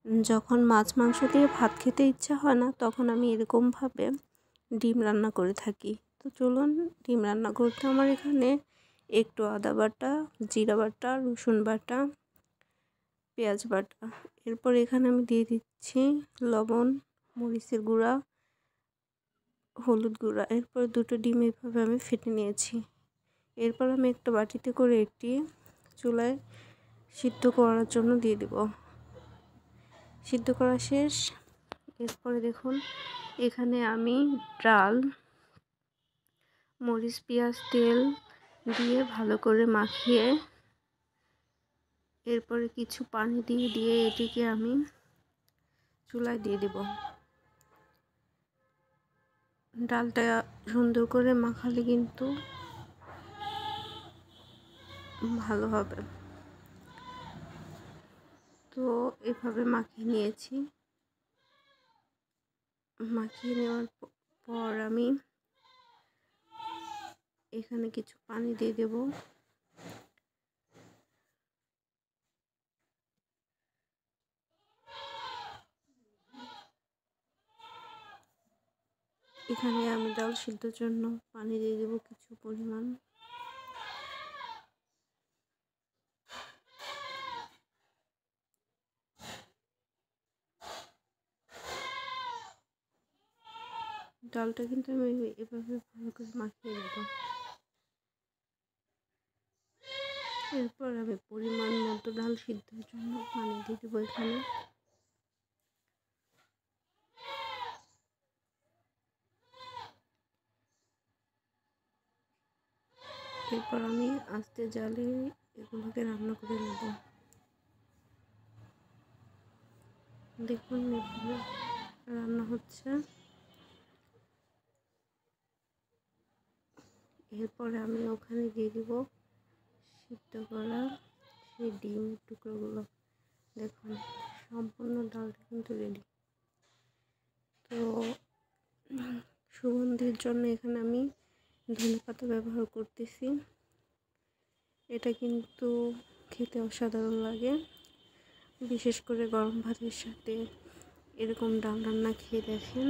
যখন মাছ মাংস দিয়ে ভাত খেতে ইচ্ছা হয় না, তখন আমি এরকমভাবে ডিম রান্না করে থাকি। তো চলুন, ডিম রান্না করতে আমার এখানে একটু আদা বাটা, জিরা বাটা, রসুন বাটা, পেঁয়াজ বাটা, এরপর এখানে আমি দিয়ে দিচ্ছি লবণ, মরিচের গুঁড়া, হলুদ গুঁড়া। এরপর দুটো ডিম এইভাবে আমি ফেটে নিয়েছি। এরপর আমি একটা বাটিতে করে এটি চুলায় সিদ্ধ করার জন্য দিয়ে দেব। সিদ্ধ করা শেষ। এরপরে দেখুন এখানে আমি ডাল, মরিচ, পেঁয়াজ, তেল দিয়ে ভালো করে মাখিয়ে এরপরে কিছু পানি দিয়ে এটিকে আমি চুলায় দিয়ে দেব। ডালটা সুন্দর করে মাখালে কিন্তু ভালো হবে। তো এভাবে মাখিয়ে নিয়েছি। মাখিয়ে নেওয়ার পর আমি এখানে কিছু পানি দিয়ে দেব। এখানে আমি ডাল সিদ্ধর জন্য পানি দিয়ে দেব কিছু পরিমাণ। ডালটা কিন্তু আমি এভাবে ভালো করে মাখিয়ে নেব। এরপর আমি পরিমাণ মতো ডাল সিদ্ধর জন্য পানি দিয়ে দেবো এখানে। এরপর আমি আস্তে জালে এগুলোকে রান্না করে নেব। দেখুন এভাবে রান্না হচ্ছে। এরপরে আমি ওখানে দিয়ে দিব সিদ্ধ করা সেই ডিমের টুকরোগুলো। দেখুন সম্পূর্ণ ডালটা কিন্তু রেডি। তো সুগন্ধির জন্য এখানে আমি ধনেপাতা ব্যবহার করতেছি। এটা কিন্তু খেতে অসাধারণ লাগে। বিশেষ করে গরম ভাতের সাথে এরকম ডাল রান্না খেয়ে দেখেন,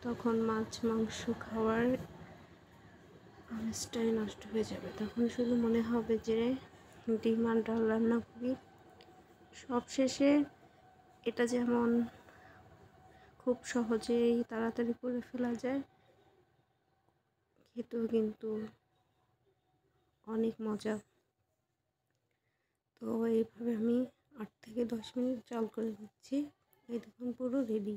তখন মাছ মাংস খাওয়ার আমেজটাই নষ্ট হয়ে যাবে। তখন শুধু মনে হবে যে ডিম আর ডাল রান্না করি। সবশেষে এটা যেমন খুব সহজেই তাড়াতাড়ি করে ফেলা যায়, খেতেও কিন্তু অনেক মজা। তো এইভাবে আমি 8 থেকে 10 মিনিট জাল করে নিচ্ছি। এই দেখুন পুরো রেডি।